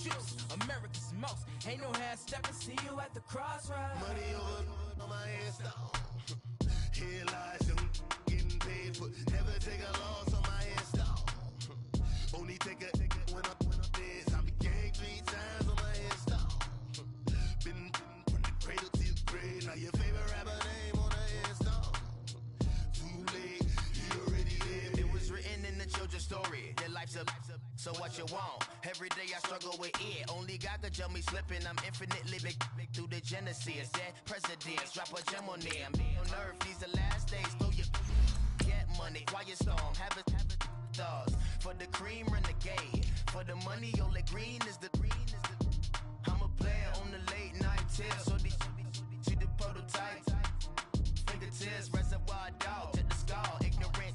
trips, America's most. Ain't no half stepping, see you at the crossroads. Money over on my headstone. Here lies young, getting paid for. Never take a loss on my headstone. Only take a when I'm dead. I be gang 3 times on my headstone. Been from the cradle to the grave. Now your favorite rapper name on the headstone. Too late, he already lived. It was written in the children's story. Their life's a so what you want? Every day I struggle with it. Only God could tell me slipping. I'm infinitely big through the genesis. Dead presidents, drop a gem on them. On earth, these the last days. Throw your get money, quiet storm. Have a thoughts for the cream renegade. For the money, only green is the. I'm a player on the late night tip. So these see the prototype. Fingertips, reservoir dog to the skull. Ignorant.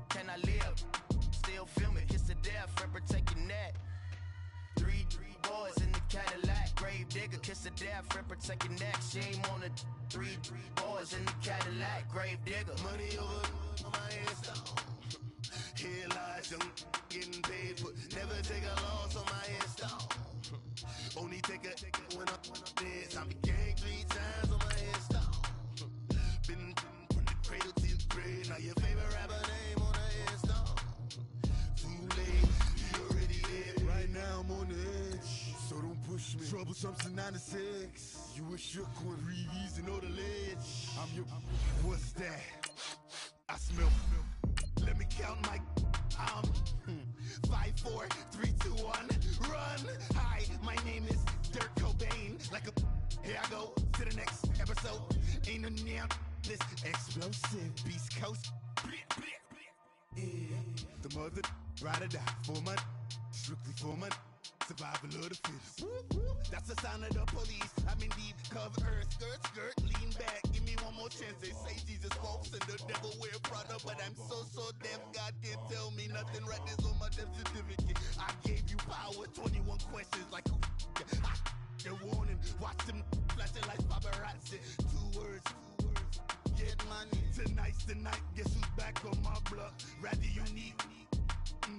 Can I live? Still film it, kiss to death, friend, protect your neck. Three boys in the Cadillac, grave digger, kiss to death, friend, protect your neck. Shame on the three boys in the Cadillac, grave digger. Money over on my headstone. Here lies young, getting paid for. Never take a loss on my headstone. Only take a when I'm dead. I be gang 3 times on my headstone. Been from the cradle to the grave. Now your favorite rapper name on the headstone. Too late, he already lived. Right now I'm on the edge, so don't push me. Troublesome to 96. You a shook one, breathe and know the ledge. I'm your. What's that? I smell. Let me count my. I'm 5, 4, 3, 2, 1. Run. Hi, my name is Dirk Cobain. Like a. Here I go to the next episode. Ain't no damn this explosive Beast Coast. Yeah. The mother ride or die for my. Strictly for my. Survival of the fittest. That's the sign of the police. I'm in deep cover earth. Skirt, lean back. Give me one more chance. They say Jesus walks and the devil wear Prada, but I'm so deaf. God can't tell me nothing. Right there's on my death certificate. I gave you power. 21 questions like who? They're warning. Watch them flashing like paparazzi. 2 words. Get money. Tonight's the night. Guess who's back on my block? Rather unique.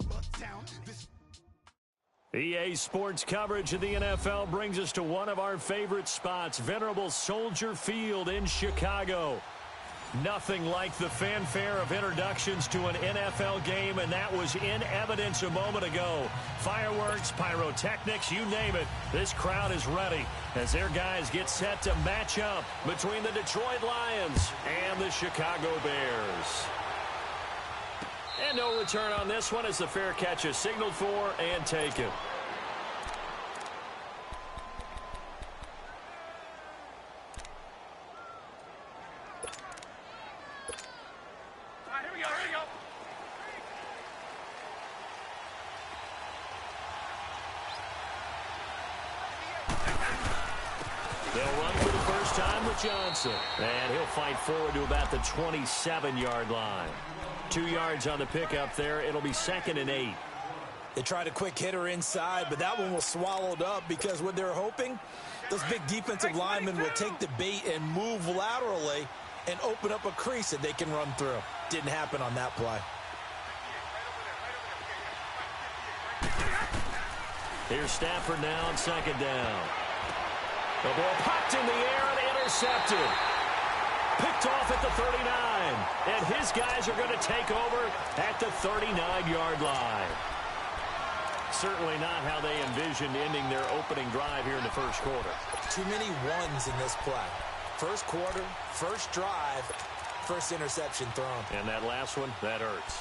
Bucktown. This. EA Sports coverage of the NFL brings us to one of our favorite spots, venerable Soldier Field in Chicago. Nothing like the fanfare of introductions to an NFL game, and that was in evidence a moment ago. Fireworks, pyrotechnics, you name it. This crowd is ready as their guys get set to match up between the Detroit Lions and the Chicago Bears. And no return on this one as the fair catch is signaled for and taken. All right, here we go. They'll run for the first time with Johnson. And he'll fight forward to about the 27-yard line. 2 yards on the pickup there. It'll be 2nd and 8. They tried a quick hitter inside, but that one was swallowed up because what they're hoping, those big defensive linemen will take the bait and move laterally and open up a crease that they can run through. Didn't happen on that play. Here's Stafford now on 2nd down. The ball popped in the air and intercepted. Picked off at the 39. And his guys are going to take over at the 39-yard line. Certainly not how they envisioned ending their opening drive here in the first quarter. Too many ones in this play. First quarter, first drive, first interception thrown. And that last one, that hurts.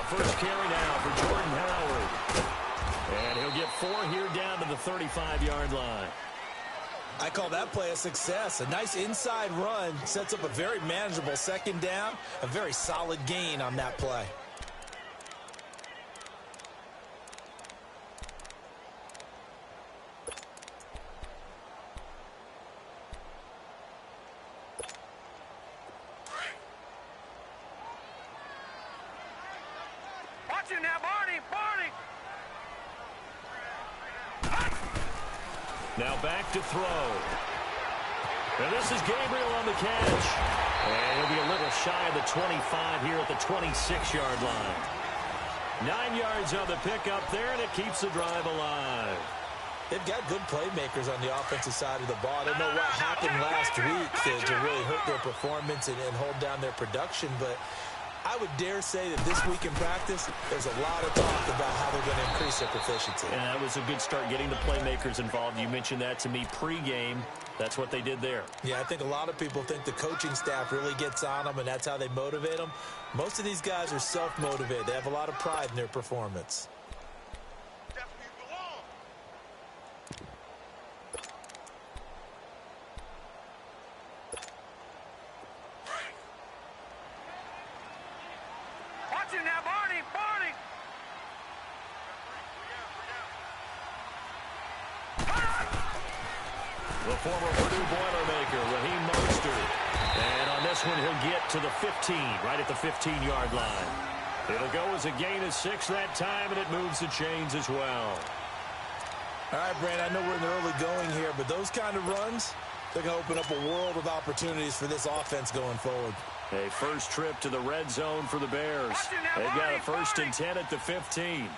First carry now for Jordan Howard. And he'll get 4 here down to the 35-yard line. I call that play a success. A nice inside run sets up a very manageable 2nd down. A very solid gain on that play. Watch it now, Barney! Now back to throw. And this is Gabriel on the catch. And he'll be a little shy of the 25 here at the 26-yard line. 9 yards on the pickup there, and it keeps the drive alive. They've got good playmakers on the offensive side of the ball. I don't know what happened last week to really hurt their performance and hold down their production, but I would dare say that this week in practice, there's a lot of talk about how they're going to increase their proficiency. And that was a good start getting the playmakers involved. You mentioned that to me pregame. That's what they did there. Yeah, I think a lot of people think the coaching staff really gets on them, and that's how they motivate them. Most of these guys are self-motivated. They have a lot of pride in their performance. The former Purdue Boilermaker, Raheem Mostert. And on this one, he'll get to the 15, right at the 15-yard line. It'll go as a gain of 6 that time, and it moves the chains as well. All right, Brand, I know we're in the early going here, but those kind of runs, they're going to open up a world of opportunities for this offense going forward. A first trip to the red zone for the Bears. They've got a 1st and 10 at the 15.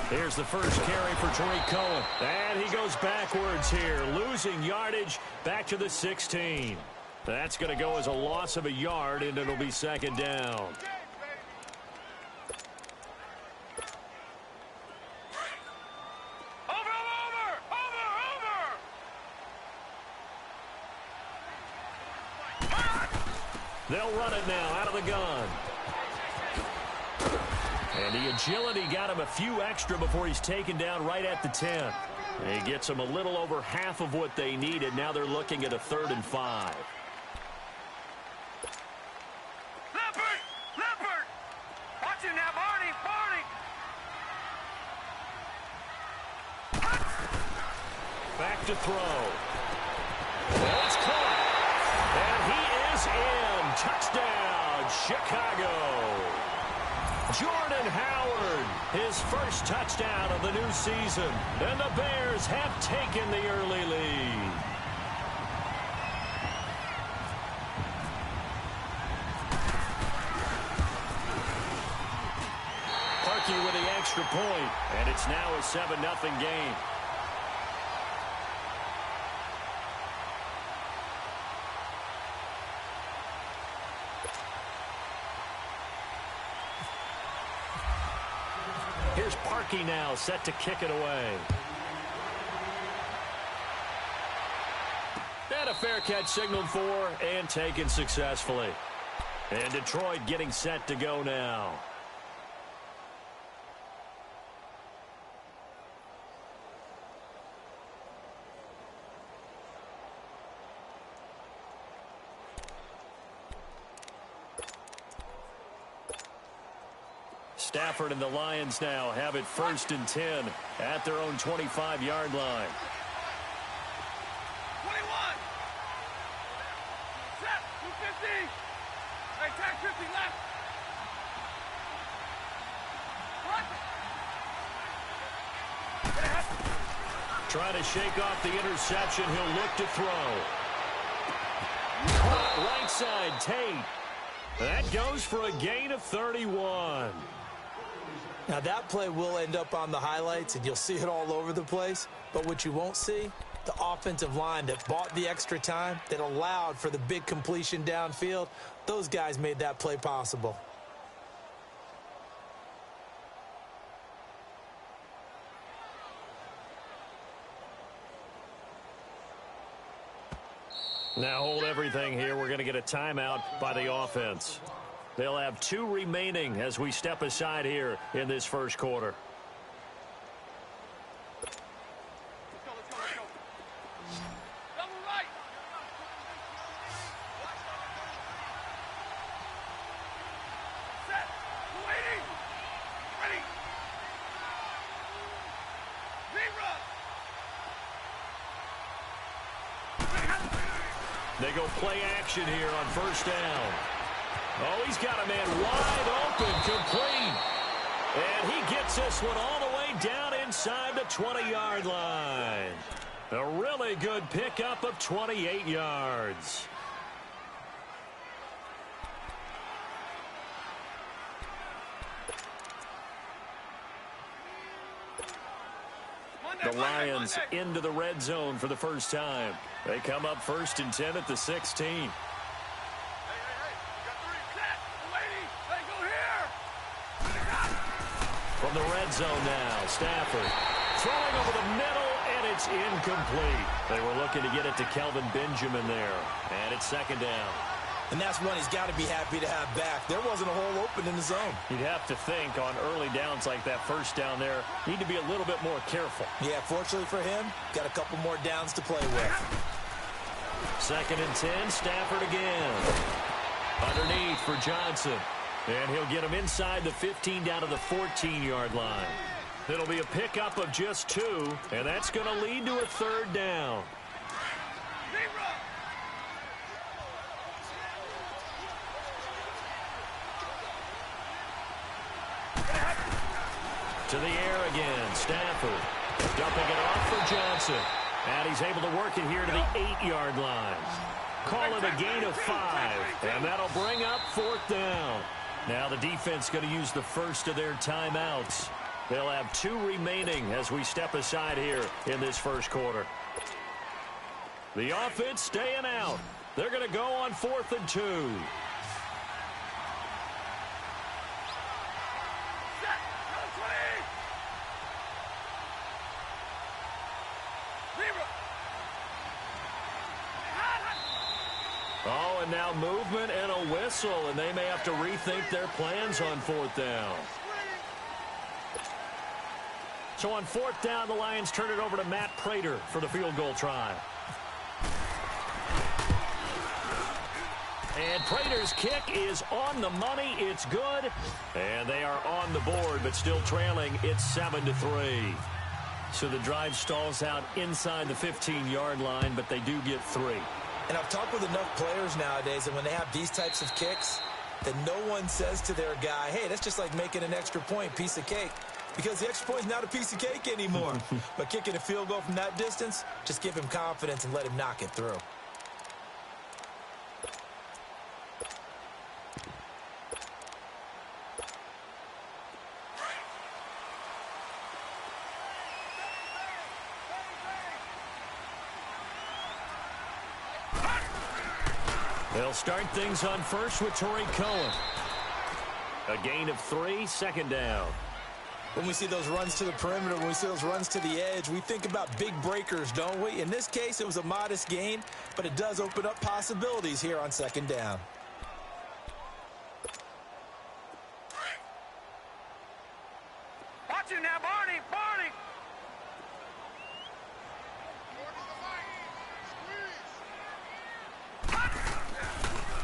Here's the first carry for Tariq Cohen. And he goes backwards here, losing yardage back to the 16. That's going to go as a loss of a yard, and it'll be 2nd down. They'll run it now out of the gun. And the agility got him a few extra before he's taken down right at the 10. He gets them a little over half of what they needed. Now they're looking at a 3rd and 5. Leopard! Watch him now, Barney! Back to throw. Well, it's caught. And he is in. Touchdown, Chicago. Jordan Howard, his first touchdown of the new season. And the Bears have taken the early lead. Parkey with the extra point, and it's now a 7-0 game. Here's Parkey now, set to kick it away. And a fair catch signaled for and taken successfully. And Detroit getting set to go now. Stafford and the Lions now have it 1st and 10 at their own 25-yard line. 21! Set! 250! Hey, tag 50 left! What? Trying to shake off the interception. He'll look to throw. Right side, Tate. That goes for a gain of 31. Now, that play will end up on the highlights, and you'll see it all over the place. But what you won't see, the offensive line that bought the extra time, that allowed for the big completion downfield, those guys made that play possible. Now hold everything here. We're going to get a timeout by the offense. They'll have 2 remaining as we step aside here in this first quarter. Let's go. Double right! Set! 280! Ready! They go play action here on 1st down. Oh, he's got a man wide open, complete. And he gets Knocks this one all the way down inside the 20-yard line. A really good pickup of 28 yards. The Lions into the red zone for the first time. They come up 1st and 10 at the 16. From the red zone now, Stafford throwing over the middle, and it's incomplete. They were looking to get it to Kelvin Benjamin there, and it's 2nd down. And that's one he's got to be happy to have back. There wasn't a hole open in the zone. You'd have to think on early downs like that first down there, need to be a little bit more careful. Yeah, fortunately for him, got a couple more downs to play with. 2nd and 10, Stafford again. Underneath for Johnson. And he'll get him inside the 15 down to the 14-yard line. It'll be a pickup of just 2, and that's going to lead to a 3rd down. To the air again, Stafford dumping it off for Johnson. And he's able to work it here to the 8-yard line. Call it a gain of 5, and that'll bring up 4th down. Now the defense going to use the first of their timeouts. They'll have 2 remaining as we step aside here in this first quarter. The offense staying out. They're going to go on 4th and 2. Oh, and now movement and a whistle, and they may have to rethink their plans on 4th down. So on 4th down, the Lions turn it over to Matt Prater for the field goal try. And Prater's kick is on the money. It's good. And they are on the board, but still trailing. It's 7-3. So the drive stalls out inside the 15-yard line, but they do get 3. And I've talked with enough players nowadays, and when they have these types of kicks, that no one says to their guy, hey, that's just like making an extra point, piece of cake. Because the extra point is not a piece of cake anymore. But kicking a field goal from that distance, just give him confidence and let him knock it through. They'll start things on first with Torrey Cohen. A gain of 3, 2nd down. When we see those runs to the perimeter, when we see those runs to the edge, we think about big breakers, don't we? In this case, it was a modest gain, but it does open up possibilities here on 2nd down. Watch it now, Barney! Barney!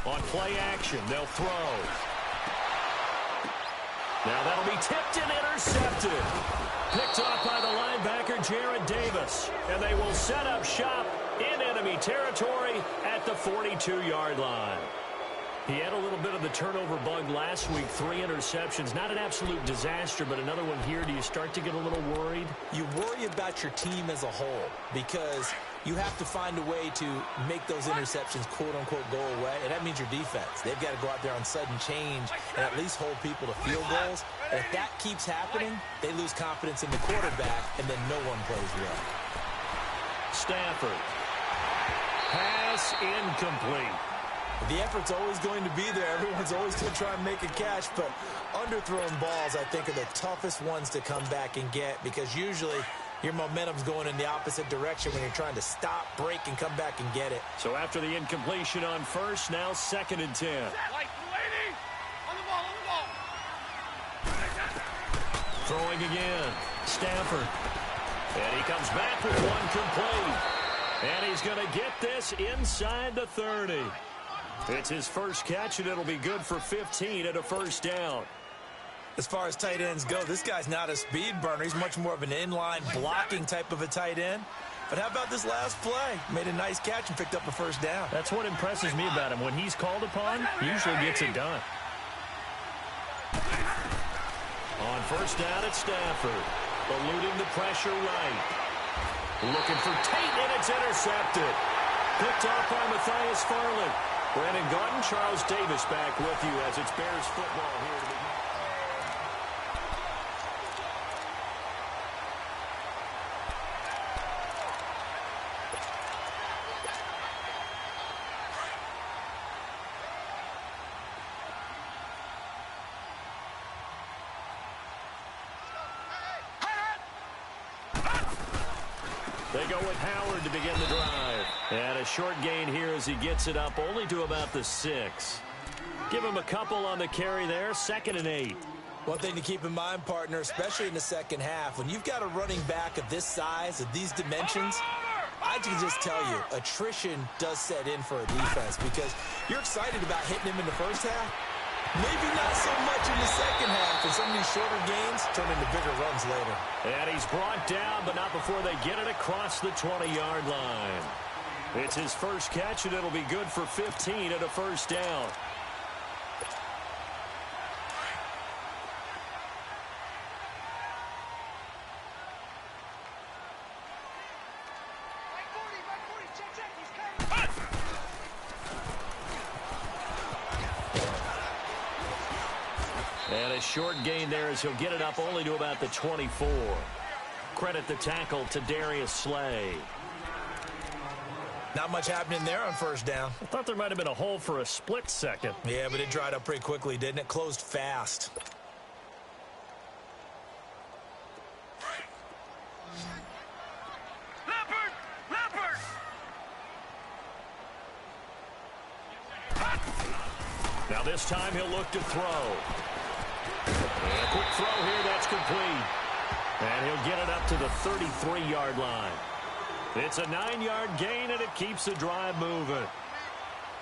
On play action, they'll throw. Now that'll be tipped and intercepted. Picked off by the linebacker, Jared Davis. And they will set up shop in enemy territory at the 42-yard line. He had a little bit of the turnover bug last week, 3 interceptions. Not an absolute disaster, but another one here. Do you start to get a little worried? You worry about your team as a whole because you have to find a way to make those interceptions, quote-unquote, go away, and that means your defense. They've got to go out there on sudden change and at least hold people to field goals. And if that keeps happening, they lose confidence in the quarterback, and then no one plays well. Stafford. Pass incomplete. The effort's always going to be there. Everyone's always going to try and make a catch, but underthrown balls, I think, are the toughest ones to come back and get because usually your momentum's going in the opposite direction when you're trying to stop, break, and come back and get it. So after the incompletion on first, now 2nd and 10. Throwing again. Stafford. And he comes back with one complete. And he's going to get this inside the 30. It's his first catch, and it'll be good for 15 and a 1st down. As far as tight ends go, this guy's not a speed burner. He's much more of an inline blocking type of a tight end. But how about this last play? Made a nice catch and picked up a 1st down. That's what impresses me about him. When he's called upon, he usually gets it done. On first down at Stafford. Eluding the pressure right. Looking for Tate, and it's intercepted. Picked off by Matthias Farley. Brandon Gaudin, Charles Davis back with you as it's Bears football here to begin. They go with Howard to begin the drive. And a short gain here as he gets it up only to about the 6. Give him a couple on the carry there. 2nd and 8. One thing to keep in mind, partner, especially in the second half, when you've got a running back of this size, of these dimensions, I can just tell you, attrition does set in for a defense because you're excited about hitting him in the first half. Maybe not so much in the second half, and some of these shorter gains turn into bigger runs later. And he's brought down, but not before they get it across the 20-yard line. It's his first catch, and it'll be good for 15 at a first down. And a short gain there as he'll get it up only to about the 24. Credit the tackle to Darius Slay. Not much happening there on first down. I thought there might have been a hole for a split second. Yeah, but it dried up pretty quickly, didn't it? Closed fast. Now this time he'll look to throw. And a quick throw here, that's complete. And he'll get it up to the 33-yard line. It's a 9-yard gain, and it keeps the drive moving.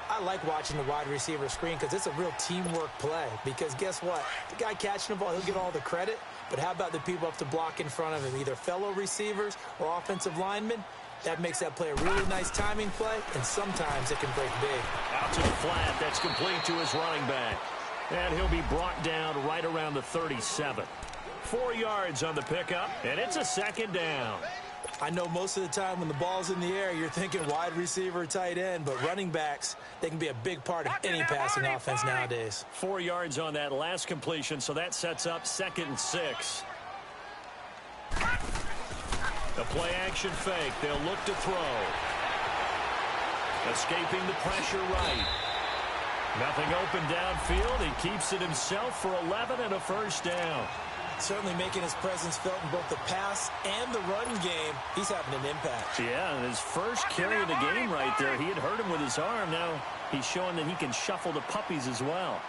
I like watching the wide receiver screen because it's a real teamwork play. Because guess what? The guy catching the ball, he'll get all the credit. But how about the people up to block in front of him, either fellow receivers or offensive linemen? That makes that play a really nice timing play, and sometimes it can break big. Out to the flat, that's complete to his running back. And he'll be brought down right around the 37. 4 yards on the pickup, and it's a 2nd down. I know most of the time when the ball's in the air, you're thinking wide receiver, tight end, but running backs, they can be a big part of any passing offense nowadays. 4 yards on that last completion, so that sets up 2nd and 6. A play-action fake. They'll look to throw. Escaping the pressure right. Nothing open downfield. He keeps it himself for 11 and a first down. Certainly making his presence felt in both the pass and the run game. He's having an impact. Yeah, and his first carry of the game right there, he had hurt him with his arm. Now he's showing that he can shuffle the puppies as well.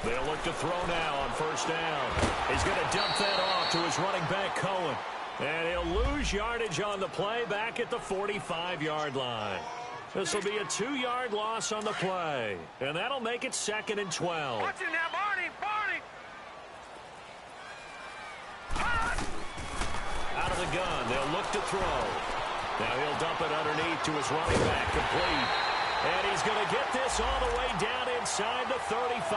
They'll look to throw now on first down. He's going to dump that off to his running back, Cohen. And he'll lose yardage on the play back at the 45-yard line. This will be a 2-yard loss on the play. And that'll make it 2nd and 12. Watch it now, Barney! Out of the gun, they'll look to throw. Now he'll dump it underneath to his running back, complete. And he's going to get this all the way down inside the 35.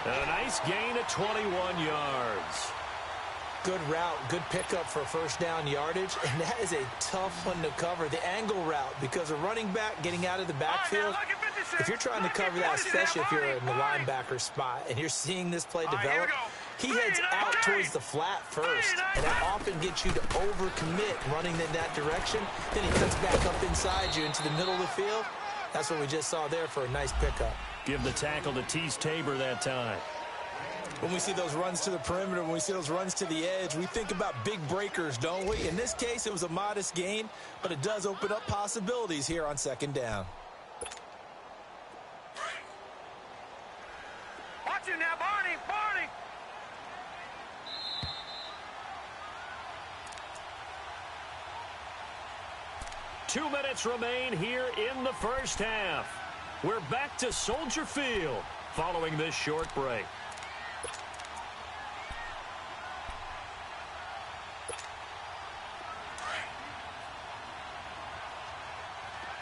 And a nice gain of 21 yards. Good route, good pickup for first down yardage, and that is a tough one to cover, the angle route, because a running back getting out of the backfield, if you're trying to cover that, especially if you're in the linebacker spot, and you're seeing this play develop, he heads out towards the flat first, and that often gets you to overcommit running in that direction. Then he cuts back up inside you into the middle of the field. That's what we just saw there for a nice pickup. Give the tackle to Tease Tabor that time. When we see those runs to the perimeter, when we see those runs to the edge, we think about big breakers, don't we? In this case, it was a modest gain, but it does open up possibilities here on second down. Watch it now, Barney! 2 minutes remain here in the first half. We're back to Soldier Field following this short break.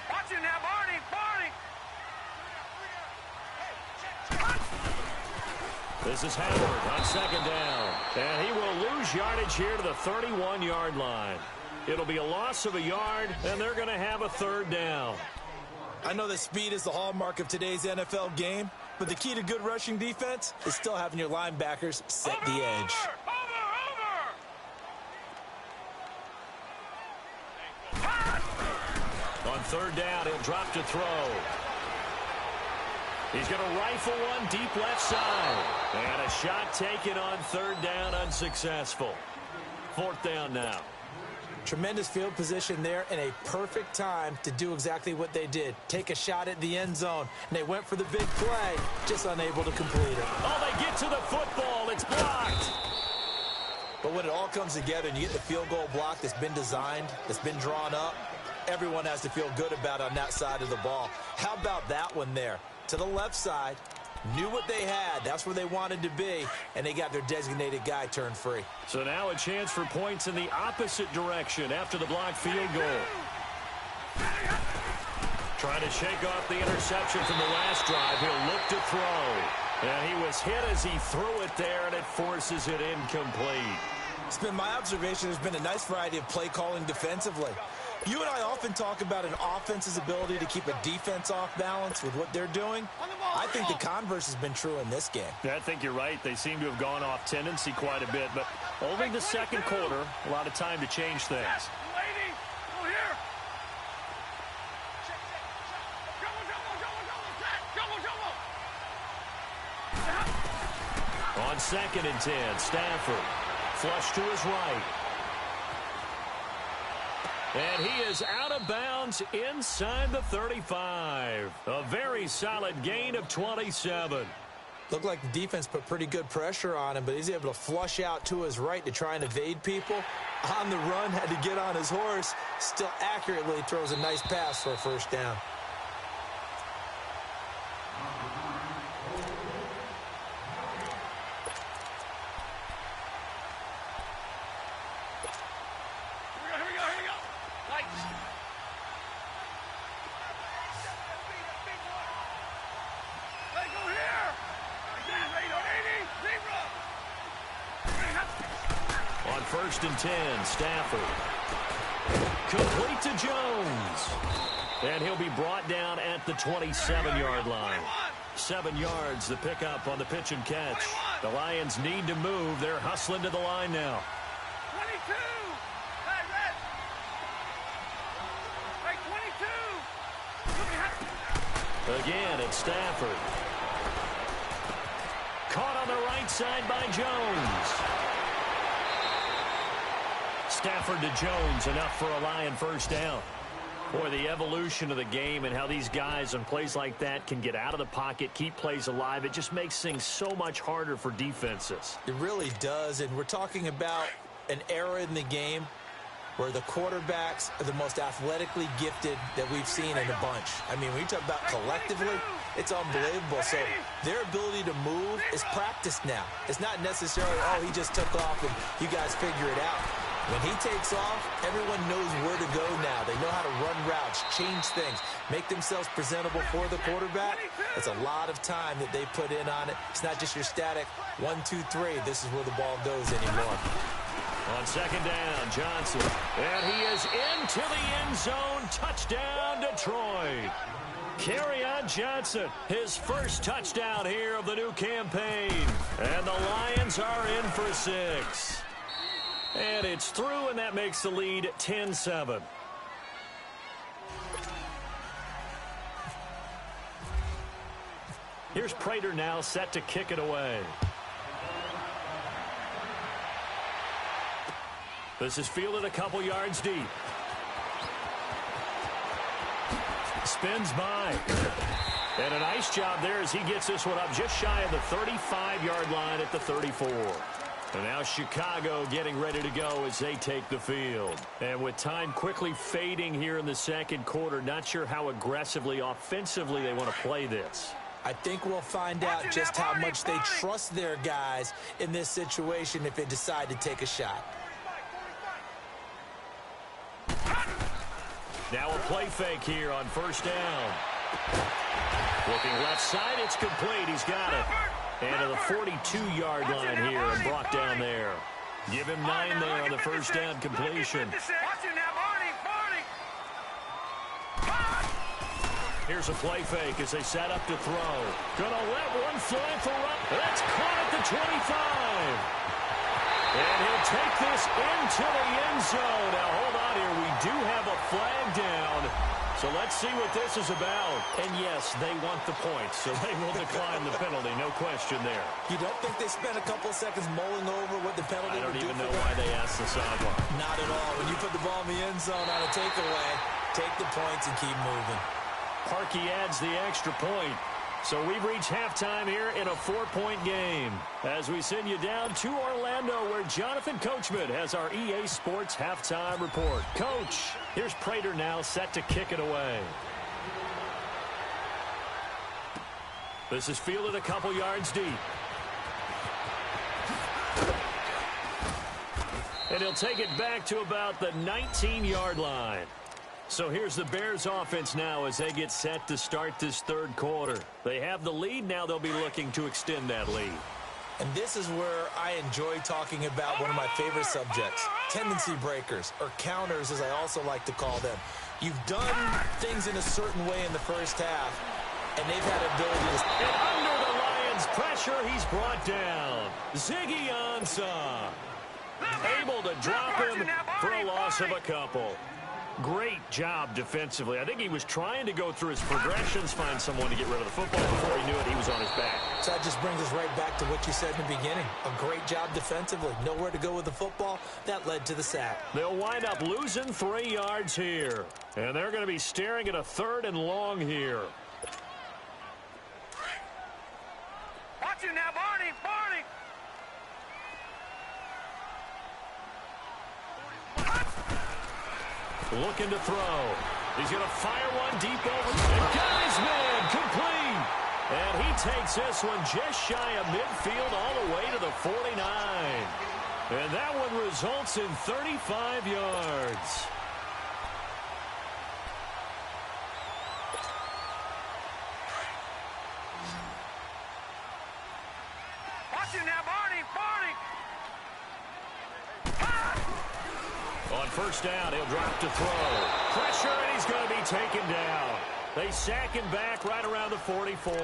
Watch it now, Barney! This is Howard on second down. And he will lose yardage here to the 31-yard line. It'll be a loss of a yard, and they're going to have a third down. I know that speed is the hallmark of today's NFL game, but the key to good rushing defense is still having your linebackers set the edge. On third down, he'll drop to throw. He's going to rifle one deep left side. And a shot taken on third down, unsuccessful. Fourth down now. Tremendous field position there and a perfect time to do exactly what they did. Take a shot at the end zone. And they went for the big play, just unable to complete it. Oh, they get to the football. It's blocked. But when it all comes together and you get the field goal block that's been designed, that's been drawn up, everyone has to feel good about on that side of the ball. How about that one there? To the left side, knew what they had. That's where they wanted to be, and they got their designated guy turned free. So now a chance for points in the opposite direction after the blocked field goal. Trying to shake off the interception from the last drive. He'll look to throw. And he was hit as he threw it there, and it forces it incomplete. It's been my observation there's been a nice variety of play calling defensively. You and I often talk about an offense's ability to keep a defense off balance with what they're doing. I think the converse has been true in this game. Yeah, I think you're right. They seem to have gone off tendency quite a bit, but only the second quarter, a lot of time to change things. Lady, go here. On 2nd and 10, Stafford. Flush to his right. And he is out of bounds inside the 35. A very solid gain of 27. Looked like the defense put pretty good pressure on him, but he's able to flush out to his right to try and evade people. On the run, had to get on his horse. Still accurately throws a nice pass for a first down. On 1st and 10, Stafford. Complete to Jones. And he'll be brought down at the 27-yard line. 7 yards, the pickup on the pitch and catch. The Lions need to move. They're hustling to the line now. 22. Hey, 22. Again, it's Stafford. Caught on the right side by Jones. Stafford to Jones, enough for a Lion first down. Boy, the evolution of the game and how these guys on plays like that can get out of the pocket, keep plays alive, it just makes things so much harder for defenses. It really does, and we're talking about an era in the game where the quarterbacks are the most athletically gifted that we've seen in a bunch. I mean, when you talk about collectively, it's unbelievable. So their ability to move is practiced now. It's not necessarily, oh, he just took off and you guys figure it out. When he takes off, everyone knows where to go now. They know how to run routes, change things, make themselves presentable for the quarterback. It's a lot of time that they put in on it. It's not just your static 1, 2, 3. This is where the ball goes anymore. On 2nd down, Johnson. And he is into the end zone. Touchdown, Detroit. Kerryon Johnson, his first touchdown here of the new campaign. And the Lions are in for 6. And it's through, and that makes the lead 10-7. Here's Prater now set to kick it away. This is fielded a couple yards deep. Spins by. And a nice job there as he gets this one up just shy of the 35-yard line at the 34. And now Chicago getting ready to go as they take the field. And with time quickly fading here in the second quarter, not sure how aggressively, offensively they want to play this. I think we'll find out just how much they trust their guys in this situation if they decide to take a shot. Now a play fake here on first down. Looking left side, it's complete. He's got it. And to the 42-yard line here and brought down there. Give him 9 there on the first down completion. Here's a play fake as they set up to throw. Gonna let one fly for up. That's caught at the 25. And he'll take this into the end zone. Now, hold on here. We do have a flag down. So let's see what this is about. And, yes, they want the points, so they will decline the penalty. No question there. You don't think they spent a couple of seconds mulling over what the penalty would do? I don't even know why they asked the sideline. Not at all. When you put the ball in the end zone on a takeaway, take the points and keep moving. Parkey adds the extra point. So we've reached halftime here in a 4-point game as we send you down to Orlando where Jonathan Coachman has our EA Sports halftime report. Coach, here's Prater now set to kick it away. This is fielded a couple yards deep. And he'll take it back to about the 19-yard line. So here's the Bears offense now as they get set to start this third quarter. They have the lead. Now they'll be looking to extend that lead. And this is where I enjoy talking about one of my favorite subjects, tendency breakers, or counters as I also like to call them. You've done things in a certain way in the first half, and they've had ability to... And under the Lions' pressure, he's brought down. Ziggy Ansah able to drop him for a loss of a couple. Great job defensively. I think he was trying to go through his progressions, find someone to get rid of the football. Before he knew it, he was on his back. So that just brings us right back to what you said in the beginning. A great job defensively. Nowhere to go with the football. That led to the sack. They'll wind up losing 3 yards here. And they're going to be staring at a 3rd and long here. Watch you now, Barney! Barney! Looking to throw. He's going to fire one deep over. And got his man complete. And he takes this one just shy of midfield all the way to the 49. And that one results in 35 yards. Watch you now, Barney! Barney! On first down, he'll drop to throw. Pressure, and he's going to be taken down. They sack him back right around the 44.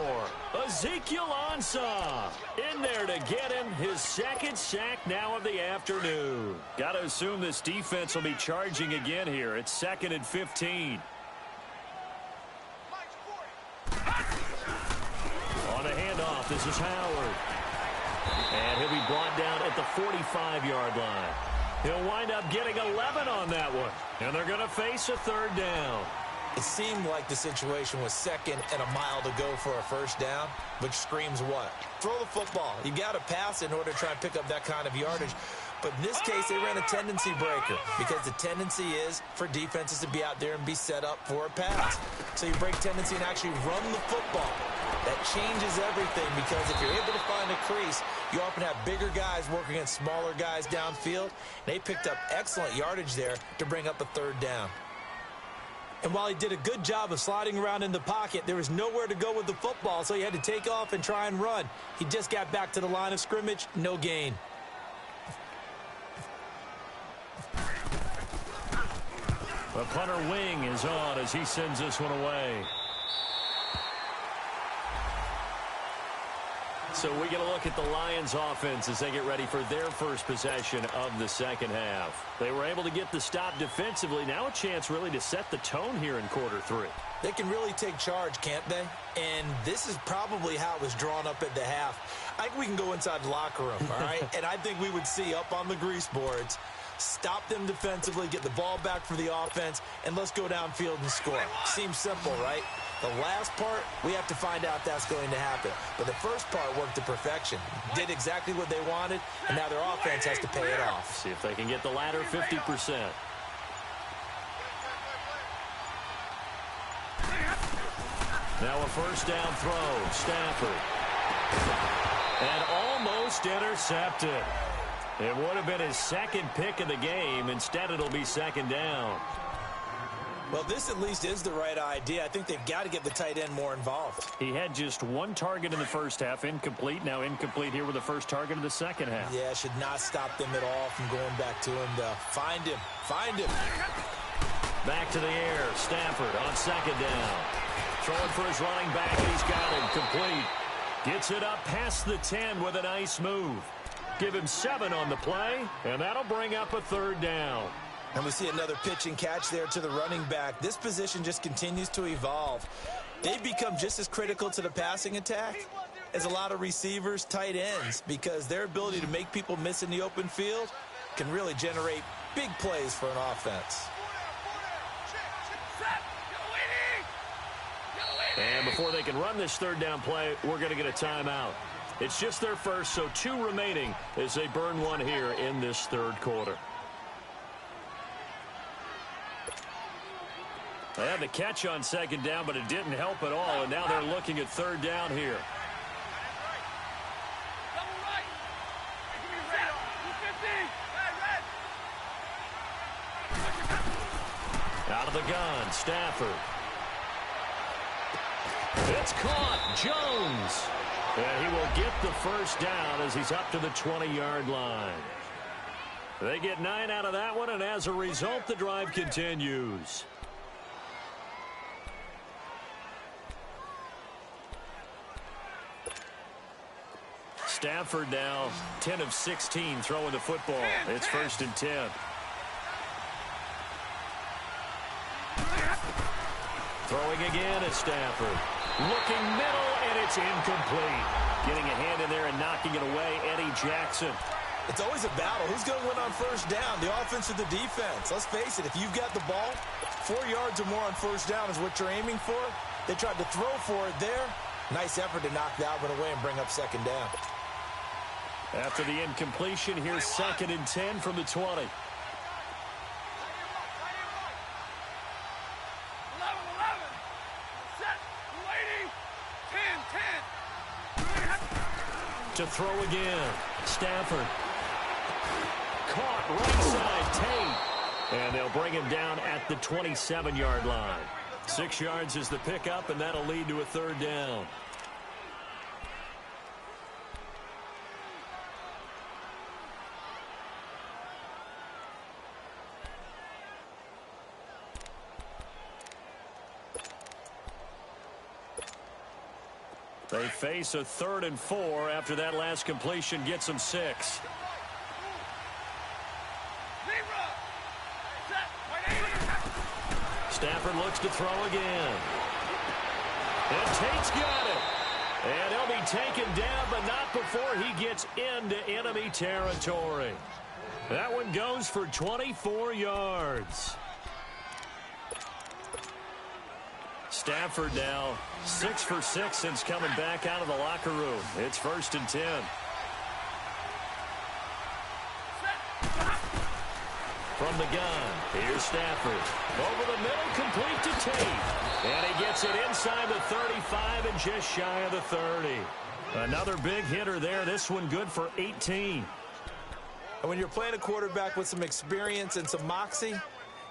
Ezekiel Ansah in there to get him his 2nd sack now of the afternoon. Got to assume this defense will be charging again here. It's 2nd and 15. On the handoff, this is Howard. And he'll be brought down at the 45-yard line. He'll wind up getting 11 on that one. And they're going to face a 3rd down. It seemed like the situation was 2nd and a mile to go for a first down, which screams what? Throw the football. You got to pass in order to try and pick up that kind of yardage. But in this case, they ran a tendency breaker because the tendency is for defenses to be out there and be set up for a pass. So you break tendency and actually run the football. That changes everything because if you're able to find a crease, you often have bigger guys working against smaller guys downfield. They picked up excellent yardage there to bring up a 3rd down. And while he did a good job of sliding around in the pocket, there was nowhere to go with the football, so he had to take off and try and run. He just got back to the line of scrimmage, no gain. The punter wing is on as he sends this one away. So we get a look at the Lions offense as they get ready for their first possession of the second half. They were able to get the stop defensively. Now a chance really to set the tone here in quarter 3. They can really take charge, can't they? And this is probably how it was drawn up at the half. I think we can go inside the locker room, all right? And I think we would see up on the grease boards, stop them defensively, get the ball back for the offense, and let's go downfield and score. Seems simple, right? The last part, we have to find out that's going to happen. But the first part worked to perfection. Did exactly what they wanted, and now their offense has to pay it off. See if they can get the latter 50%. Now a first down throw. Stafford. And almost intercepted. It would have been his 2nd pick of the game. Instead, it'll be 2nd down. Well, this at least is the right idea. I think they've got to get the tight end more involved. He had just one target in the first half, incomplete. Now incomplete here with the first target of the second half. Yeah, should not stop them at all from going back to him, though. Find him. Find him. Back to the air. Stafford on second down. Throwing for his running back, and he's got him. Complete. Gets it up past the 10 with a nice move. Give him 7 on the play, and that'll bring up a third down. And we see another pitch and catch there to the running back. This position just continues to evolve. They've become just as critical to the passing attack as a lot of receivers, tight ends, because their ability to make people miss in the open field can really generate big plays for an offense. And before they can run this third down play, we're going to get a timeout. It's just their first, so 2 remaining as they burn one here in this third quarter. They had the catch on second down, but it didn't help at all, and now they're looking at third down here. Out of the gun, Stafford. It's caught, Jones. And he will get the first down as he's up to the 20-yard line. They get 9 out of that one, and as a result, the drive continues. Stafford now 10 of 16 throwing the football. It's 1st and 10. Throwing again at Stafford. Looking middle, and it's incomplete. Getting a hand in there and knocking it away, Eddie Jackson. It's always a battle. Who's going to win on first down, the offense or the defense? Let's face it, if you've got the ball, 4 yards or more on first down is what you're aiming for. They tried to throw for it there. Nice effort to knock that one away and bring up second down. After the incompletion, here's 2nd and 10 from the 20. To throw again. Stafford. Caught right side, Tate. And they'll bring him down at the 27-yard line. 6 yards is the pickup, and that'll lead to a third down. They face a 3rd and 4 after that last completion gets them 6. Stafford looks to throw again. And Tate's got it. And he'll be taken down, but not before he gets into enemy territory. That one goes for 24 yards. Stafford now 6 for 6 since coming back out of the locker room. It's 1st and 10. From the gun, here's Stafford. Over the middle, complete to Tate. And he gets it inside the 35 and just shy of the 30. Another big hitter there. This one good for 18. And when you're playing a quarterback with some experience and some moxie,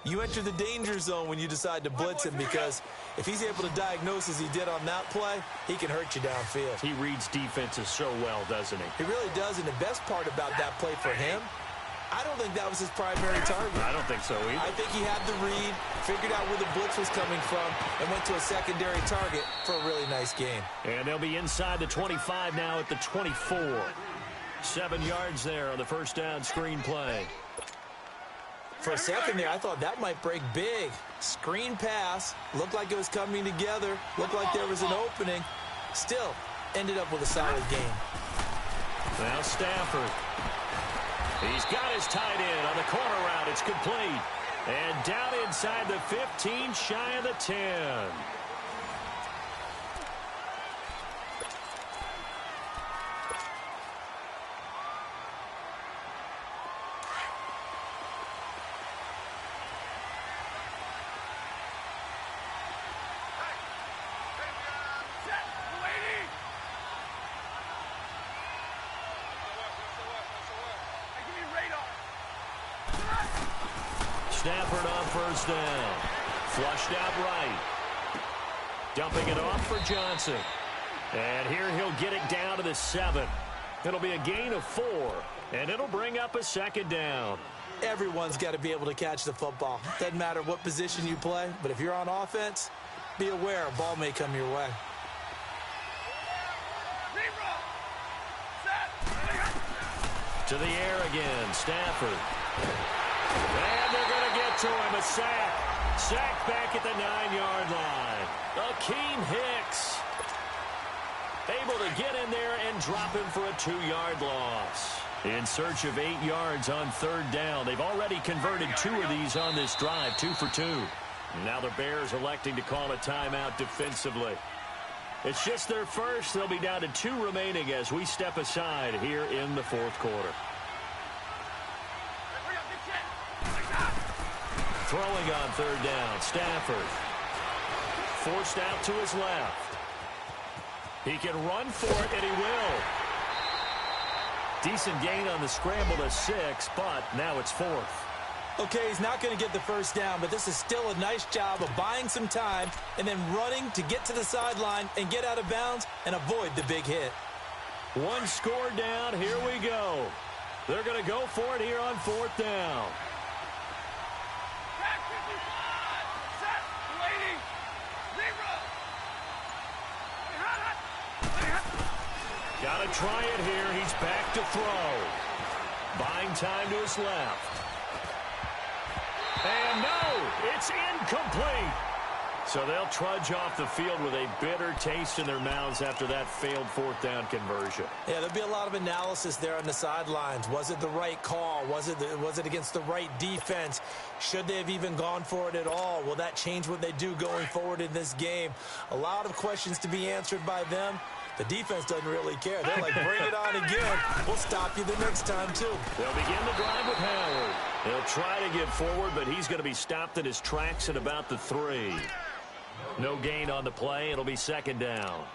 you enter the danger zone when you decide to blitz him, because if he's able to diagnose as he did on that play, he can hurt you downfield. He reads defenses so well, doesn't he? He really does, and the best part about that play for him, I don't think that was his primary target. I don't think so either. I think he had the read, figured out where the blitz was coming from, and went to a secondary target for a really nice game. And they'll be inside the 25 now at the 24. 7 yards there on the first down screen play. For a second there, I thought that might break big. Screen pass, looked like it was coming together, looked like there was an opening. Still, ended up with a solid game. Now Stafford. He's got his tight end on the corner route. It's complete. And down inside the 15, shy of the 10. Stafford on first down. Flushed out right. Dumping it off for Johnson. And here he'll get it down to the 7. It'll be a gain of 4, and it'll bring up a second down. Everyone's got to be able to catch the football. Doesn't matter what position you play, but if you're on offense, be aware a ball may come your way. To the air again, Stafford. And they're going to get to him, a sack. Sack back at the 9-yard line. Akeem Hicks able to get in there and drop him for a 2-yard loss. In search of 8 yards on 3rd down. They've already converted 2 of these on this drive, 2 for 2. Now the Bears electing to call a timeout defensively. It's just their first. They'll be down to 2 remaining as we step aside here in the 4th quarter. Throwing on 3rd down, Stafford. Forced out to his left. He can run for it, and he will. Decent gain on the scramble to 6, but now it's 4th. Okay, he's not going to get the first down, but this is still a nice job of buying some time and then running to get to the sideline and get out of bounds and avoid the big hit. 1 score down. Here we go. They're going to go for it here on 4th down. Got to try it here. He's back to throw. Buying time to his left. And no, it's incomplete. So they'll trudge off the field with a bitter taste in their mouths after that failed 4th down conversion. Yeah, there'll be a lot of analysis there on the sidelines. Was it the right call? Was it against the right defense? Should they have even gone for it at all? Will that change what they do going forward in this game? A lot of questions to be answered by them. The defense doesn't really care. They're like, bring it on again. We'll stop you the next time, too. They'll begin the drive with Howard. They'll try to get forward, but he's going to be stopped in his tracks at about the 3. No gain on the play. It'll be 2nd down.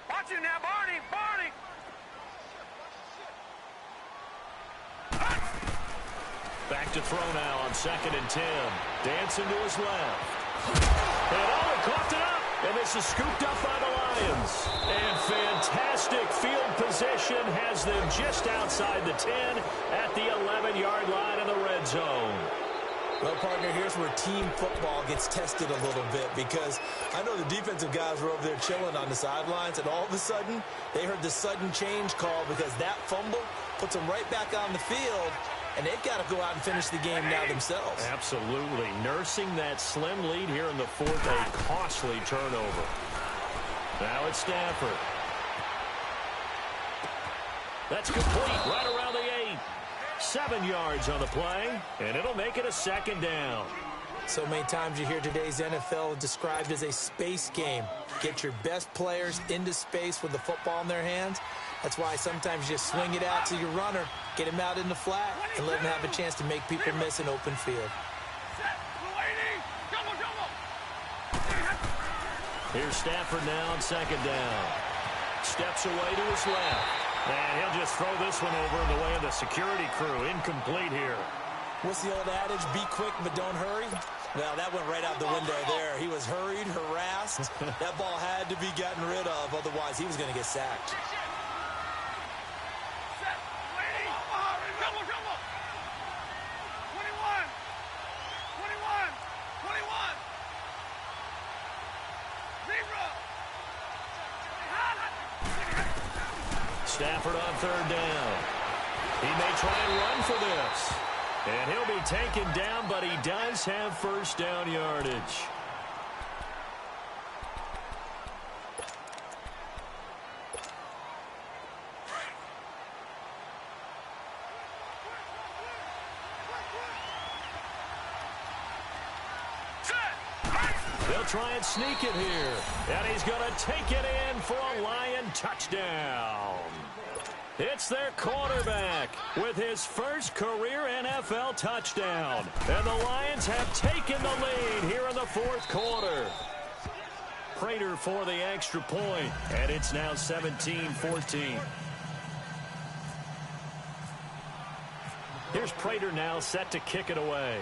Watch him now, Barney! Barney! Back to throw now on 2nd and 10. Dancing to his left. And he coughed it up. And this is scooped up by the Lions. And fantastic field position has them just outside the 10 at the 11-yard line in the red zone. Well, partner, here's where team football gets tested a little bit, because I know the defensive guys were over there chilling on the sidelines, and all of a sudden, they heard the sudden change call because that fumble puts them right back on the field, and they've got to go out and finish the game now themselves. Absolutely. Nursing that slim lead here in the 4th, a costly turnover. Now it's Stafford. That's complete right around the 8. 7 yards on the play, and it'll make it a 2nd down. So many times you hear today's NFL described as a space game. Get your best players into space with the football in their hands. That's why sometimes you swing it out to your runner, get him out in the flat, and let him have a chance to make people miss an open field. Here's Stafford now on 2nd down. Steps away to his left. And he'll just throw this one over in the way of the security crew. Incomplete here. What's the old adage? Be quick, but don't hurry. Well, that went right out the window there. He was hurried, harassed. That ball had to be gotten rid of. Otherwise, he was going to get sacked. Stafford on 3rd down. He may try and run for this. And he'll be taken down, but he does have 1st down yardage. They'll try and sneak it here. And he's going to take it in for a Lion touchdown. It's their quarterback with his first career NFL touchdown. And the Lions have taken the lead here in the fourth quarter. Prater for the extra point, and it's now 17-14. Here's Prater now set to kick it away.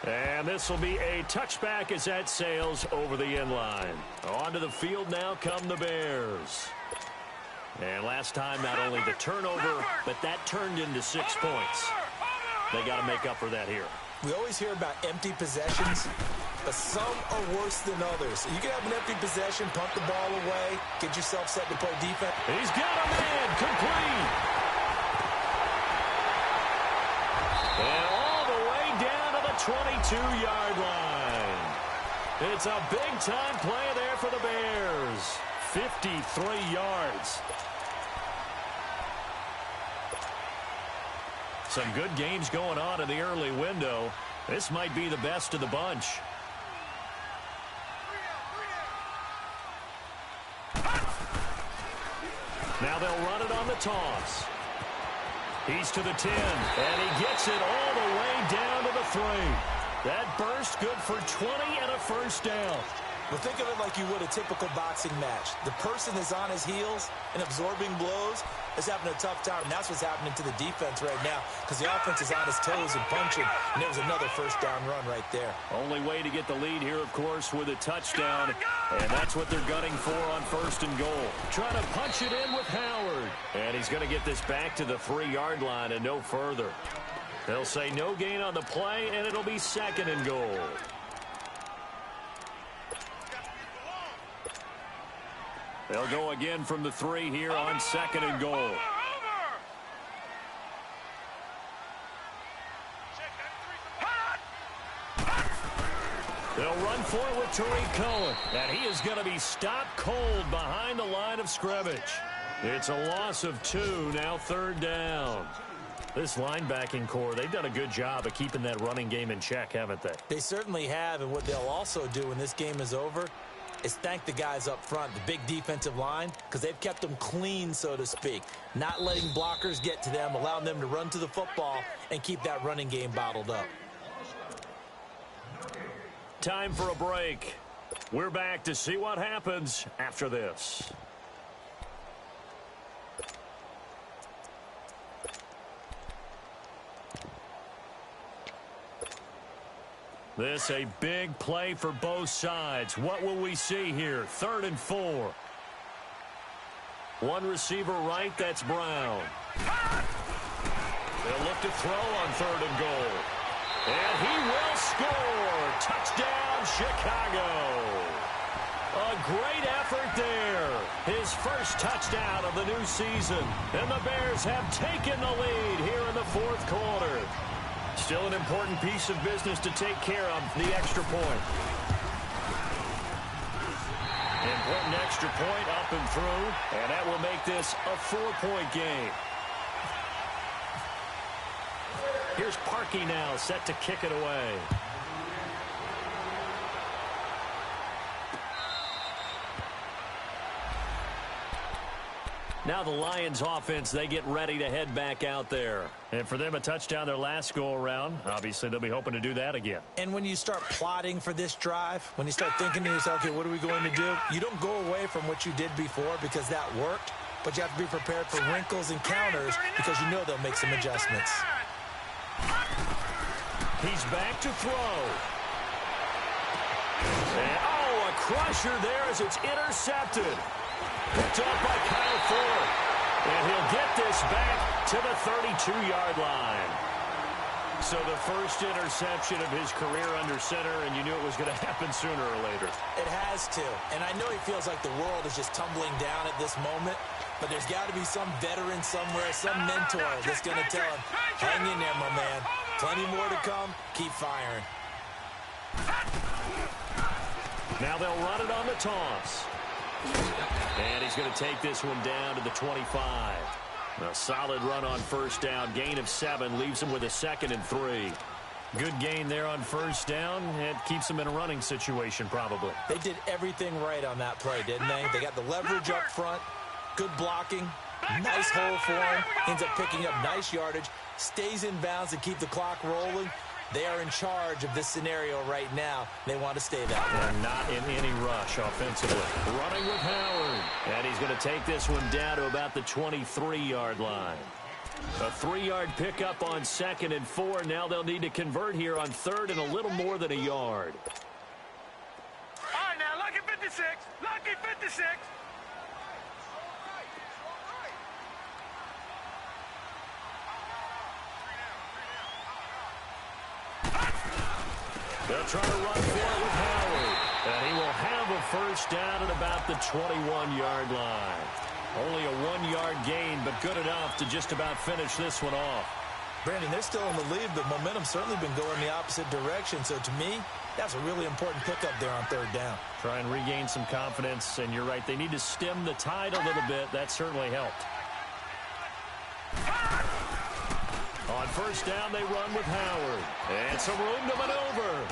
And this will be a touchback as that sails over the end line. Onto the field now come the Bears. And last time, not only the turnover, but that turned into 6 points. They got to make up for that here. We always hear about empty possessions, but some are worse than others. You can have an empty possession, punt the ball away, get yourself set to play defense. He's got a man, complete. And all the way down to the 22-yard line. It's a big-time play there for the Bears. 53 yards. Some good games going on in the early window. This might be the best of the bunch. Now they'll run it on the toss. He's to the 10, and he gets it all the way down to the 3. That burst good for 20 and a first down. Well, think of it like you would a typical boxing match. The person is on his heels and absorbing blows is having a tough time, and that's what's happening to the defense right now because the offense is on his toes and punching, and there was another first down run right there. Only way to get the lead here, of course, with a touchdown, and that's what they're gunning for on first and goal. Trying to punch it in with Howard, and he's going to get this back to the 3-yard line and no further. They'll say no gain on the play, and it'll be second and goal. They'll go again from the 3 here on second and goal. They'll run for it with Tariq Cohen, and he is going to be stopped cold behind the line of scrimmage. It's a loss of 2, now third down. This linebacking core, they've done a good job of keeping that running game in check, haven't they? They certainly have, and what they'll also do when this game is over is thank the guys up front, the big defensive line, because they've kept them clean, so to speak. Not letting blockers get to them, allowing them to run to the football and keep that running game bottled up. Time for a break. We're back to see what happens after this. This a big play for both sides. What will we see here? 3rd and 4. One receiver right, that's Brown. They'll look to throw on 3rd and goal. And he will score. Touchdown, Chicago. A great effort there. His first touchdown of the new season. And the Bears have taken the lead here in the fourth quarter. Still an important piece of business to take care of, the extra point. Important extra point up and through, and that will make this a 4-point game. Here's Parkey now, set to kick it away. Now the Lions offense, they get ready to head back out there. And for them, a touchdown their last go-around. Obviously, they'll be hoping to do that again. And when you start plotting for this drive, when you start thinking to yourself, okay, what are we going to do? You don't go away from what you did before because that worked, but you have to be prepared for wrinkles and counters because you know they'll make some adjustments. He's back to throw. And, a crusher there as it's intercepted. Picked up by Kyle Ford. And he'll get this back to the 32-yard line. So the first interception of his career under center, and you knew it was going to happen sooner or later. It has to. And I know he feels like the world is just tumbling down at this moment, but there's got to be some veteran somewhere, some mentor that's going to tell him, hang in there, my man. Plenty more to come. Keep firing. Now they'll run it on the toss. And he's going to take this one down to the 25. A solid run on first down. Gain of 7 leaves him with a 2nd and 3. Good gain there on first down. It keeps them in a running situation probably. They did everything right on that play, didn't they? They got the leverage up front, good blocking, nice hole for him, ends up picking up nice yardage, stays in bounds to keep the clock rolling. They are in charge of this scenario right now. They want to stay that way. And not in any rush offensively. Running with Howard. And he's going to take this one down to about the 23-yard line. A 3-yard pickup on 2nd and 4. Now they'll need to convert here on 3rd and a little more than a yard. All right, now, lucky 56. Lucky 56. They'll try to run for it with Howard. And he will have a first down at about the 21-yard line. Only a 1-yard gain, but good enough to just about finish this one off. Brandon, they're still in the lead, but momentum's certainly been going the opposite direction. So to me, that's a really important pickup there on 3rd down. Try and regain some confidence, and you're right. They need to stem the tide a little bit. That certainly helped. On first down, they run with Howard. And some room to maneuver.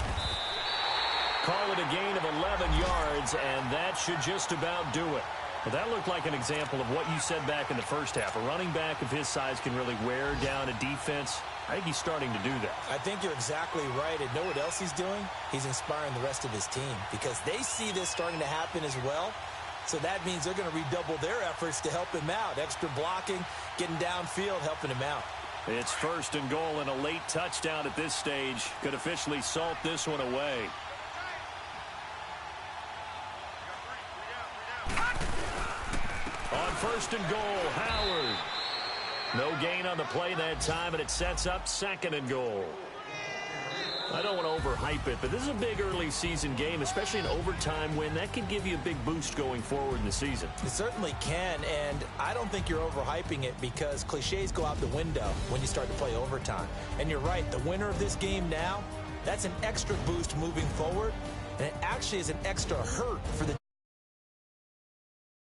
Call it a gain of 11 yards, and that should just about do it. Well, that looked like an example of what you said back in the first half. A running back of his size can really wear down a defense. I think he's starting to do that. I think you're exactly right. And know what else he's doing? He's inspiring the rest of his team because they see this starting to happen as well. So that means they're going to redouble their efforts to help him out. Extra blocking, getting downfield, helping him out. It's 1st and goal and a late touchdown at this stage. Could officially salt this one away. On 1st and goal, Howard. No gain on the play that time, and it sets up 2nd and goal. I don't want to overhype it, but this is a big early season game, especially an overtime win. That could give you a big boost going forward in the season. It certainly can, and I don't think you're overhyping it because cliches go out the window when you start to play overtime. And you're right, the winner of this game now, that's an extra boost moving forward, and it actually is an extra hurt for the